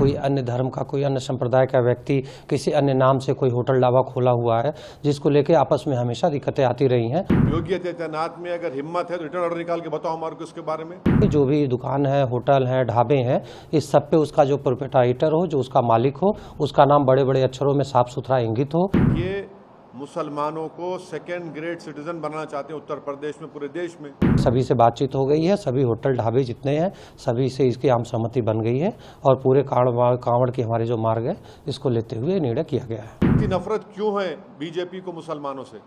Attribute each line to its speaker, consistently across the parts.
Speaker 1: कोई अन्य धर्म का, कोई अन्य संप्रदाय का व्यक्ति किसी अन्य नाम से कोई होटल ढाबा खोला हुआ है, जिसको लेके आपस में हमेशा दिक्कतें आती रही हैं।
Speaker 2: योगी आदित्यनाथ में अगर हिम्मत है तो रिटर्न ऑर्डर निकाल के बताओ हमारे को इसके बारे में।
Speaker 1: जो भी दुकान है, होटल है, ढाबे हैं, इस सब पे उसका जो प्रोप्राइटर हो, जो उसका मालिक हो, उसका नाम बड़े बड़े अक्षरों में साफ सुथरा इंगित हो।
Speaker 2: ये मुसलमानों को सेकेंड ग्रेड सिटीजन बनाना चाहते हैं उत्तर प्रदेश में, पूरे देश में।
Speaker 1: सभी से बातचीत हो गई है, सभी होटल ढाबे जितने हैं सभी से इसकी आम सहमति बन गई है और पूरे कांवड़ के हमारे जो मार्ग है इसको लेते हुए निर्णय किया गया है।
Speaker 2: इतनी नफरत क्यों है बीजेपी को मुसलमानों से?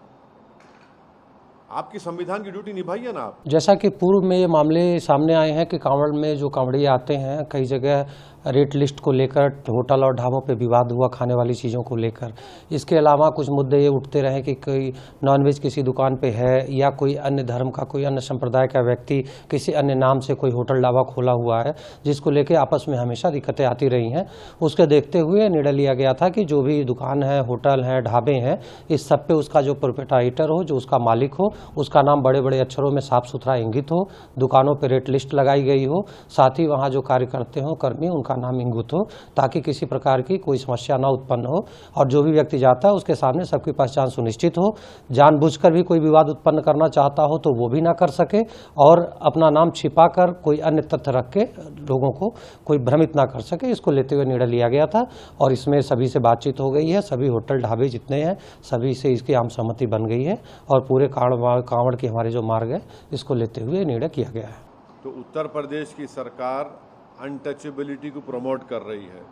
Speaker 2: आपकी संविधान की ड्यूटी निभाइए ना आप।
Speaker 1: जैसा कि पूर्व में ये मामले सामने आए हैं कि कांवड़ में जो कांवड़िए आते हैं, कई जगह रेट लिस्ट को लेकर होटल और ढाबों पे विवाद हुआ, खाने वाली चीज़ों को लेकर। इसके अलावा कुछ मुद्दे ये उठते रहे कि कोई नॉनवेज किसी दुकान पे है या कोई अन्य धर्म का, कोई अन्य संप्रदाय का व्यक्ति किसी अन्य नाम से कोई होटल ढाबा खोला हुआ है, जिसको लेके आपस में हमेशा दिक्कतें आती रही हैं। उसके देखते हुए निर्णय लिया गया था कि जो भी दुकान है, होटल है, ढाबे हैं, इस सब पे उसका जो प्रोप्राइटर हो, जो उसका मालिक हो, उसका नाम बड़े बड़े अक्षरों में साफ सुथरा इंगित हो, दुकानों पर रेट लिस्ट लगाई गई हो, साथ ही वहाँ जो कार्य करते हों कर्मी, उनका नाम इंगित हो, ताकि किसी प्रकार की कोई समस्या ना उत्पन्न हो और जो भी व्यक्ति जाता है उसके सामने सबकी पहचान सुनिश्चित हो। जानबूझकर भी कोई विवाद उत्पन्न करना चाहता हो तो वो भी ना कर सके और अपना नाम छिपाकर कोई अन्य तथ्य रख के लोगों को कोई भ्रमित ना कर सके, इसको लेते हुए निर्णय लिया गया था और इसमें सभी से बातचीत हो गई है। सभी होटल ढाबे जितने हैं सभी से इसकी आम सहमति बन गई है और पूरे कांवड़ के हमारे जो मार्ग है इसको लेते हुए निर्णय किया गया है।
Speaker 2: तो उत्तर प्रदेश की सरकार अनटचेबिलिटी को प्रमोट कर रही है।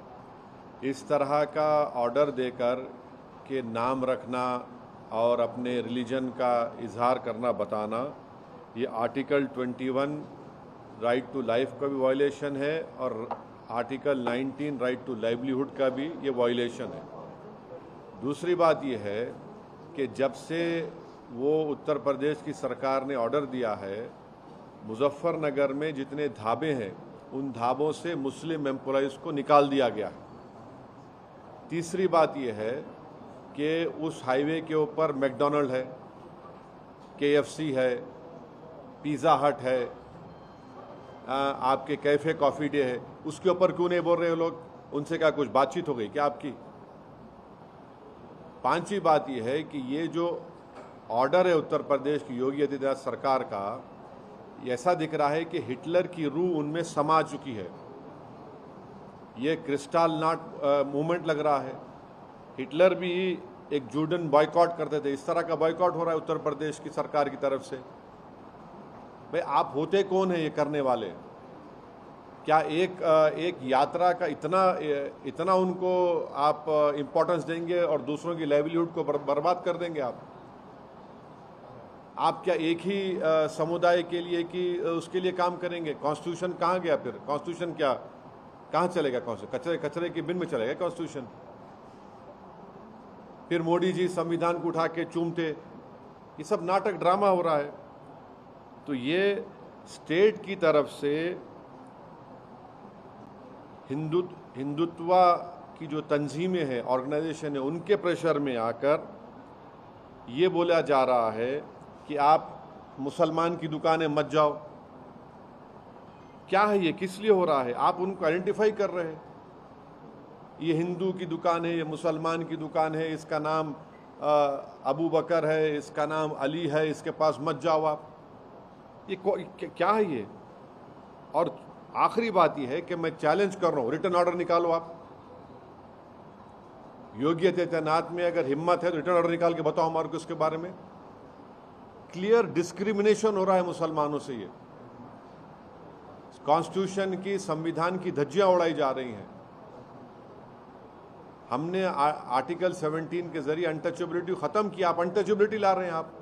Speaker 2: इस तरह का ऑर्डर देकर के नाम रखना और अपने रिलीजन का इजहार करना, बताना, ये आर्टिकल 21 राइट टू लाइफ का भी वायलेशन है और आर्टिकल 19 राइट टू लाइवलीहुड का भी ये वायलेशन है। दूसरी बात ये है कि जब से वो उत्तर प्रदेश की सरकार ने ऑर्डर दिया है, मुजफ्फरनगर में जितने ढाबे हैं उन ढाबों से मुस्लिम एम्प्लॉइज़ को निकाल दिया गया है। तीसरी बात यह है कि उस हाईवे के ऊपर मैकडॉनल्ड है, KFC है, पिज़्ज़ा हट है, आपके कैफ़े कॉफ़ी डे है, उसके ऊपर क्यों नहीं बोल रहे हो लोग? उनसे क्या कुछ बातचीत हो गई क्या आपकी? पांचवी बात यह है कि ये जो ऑर्डर है उत्तर प्रदेश की योगी आदित्यनाथ सरकार का, ऐसा दिख रहा है कि हिटलर की रूह उनमें समा चुकी है। ये क्रिस्टल नॉट मूवमेंट लग रहा है। हिटलर भी एक जूडन बॉयकॉट करते थे, इस तरह का बॉयकॉट हो रहा है उत्तर प्रदेश की सरकार की तरफ से। भाई आप होते कौन है ये करने वाले? क्या एक यात्रा का इतना उनको आप इम्पोर्टेंस देंगे और दूसरों की लाइवलीहुड को बर्बाद कर देंगे आप क्या एक ही समुदाय के लिए कि उसके लिए काम करेंगे? कॉन्स्टिट्यूशन कहाँ गया फिर? कॉन्स्टिट्यूशन क्या कहाँ चलेगा? कॉन्स्टिट्यूशन कचरे के बिन में चलेगा कॉन्स्टिट्यूशन? फिर मोदी जी संविधान को उठा के चूमते, ये सब नाटक ड्रामा हो रहा है। तो ये स्टेट की तरफ से हिंदुत्व की जो तंजीमें हैं, ऑर्गेनाइजेशन है, उनके प्रेशर में आकर ये बोला जा रहा है कि आप मुसलमान की दुकानें मत जाओ। क्या है ये? किस लिए हो रहा है? आप उनको आइडेंटिफाई कर रहे हैं, ये हिंदू की दुकान है, ये मुसलमान की दुकान है, इसका नाम अबू बकर है, इसका नाम अली है, इसके पास मत जाओ आप। ये क्या है ये? और आखिरी बात यह है कि मैं चैलेंज कर रहा हूं, रिटर्न ऑर्डर निकालो आप। योगी आदित्यनाथ में अगर हिम्मत है तो रिटर्न ऑर्डर निकाल के बताओ हमारे को इसके बारे में। क्लियर डिस्क्रिमिनेशन हो रहा है मुसलमानों से। ये कॉन्स्टिट्यूशन की, संविधान की धज्जियां उड़ाई जा रही हैं। हमने आर्टिकल 17 के जरिए अनटचेबिलिटी खत्म किया, आप अनटचेबिलिटी ला रहे हैं। आप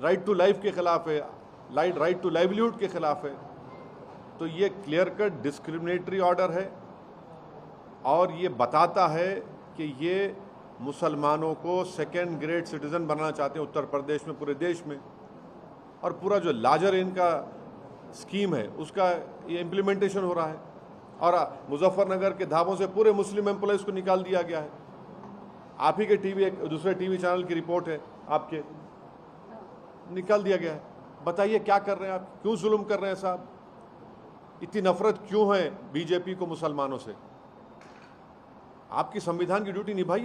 Speaker 2: राइट टू लाइफ के खिलाफ है, राइट टू लाइवलीहुड के खिलाफ है। तो ये क्लियर कट डिस्क्रिमिनेटरी ऑर्डर है और ये बताता है कि ये मुसलमानों को सेकेंड ग्रेड सिटीजन बनाना चाहते हैं उत्तर प्रदेश में, पूरे देश में। और पूरा जो लार्जर इनका स्कीम है उसका ये इम्प्लीमेंटेशन हो रहा है। और मुजफ्फरनगर के ढाबों से पूरे मुस्लिम एम्प्लॉइज को निकाल दिया गया है। आप ही के दूसरे टीवी चैनल की रिपोर्ट है, आपके निकाल दिया गया है। बताइए क्या कर रहे हैं आप? क्यों जुल्म कर रहे हैं साहब? इतनी नफरत क्यों है बीजेपी को मुसलमानों से? आपकी संविधान की ड्यूटी निभाइए।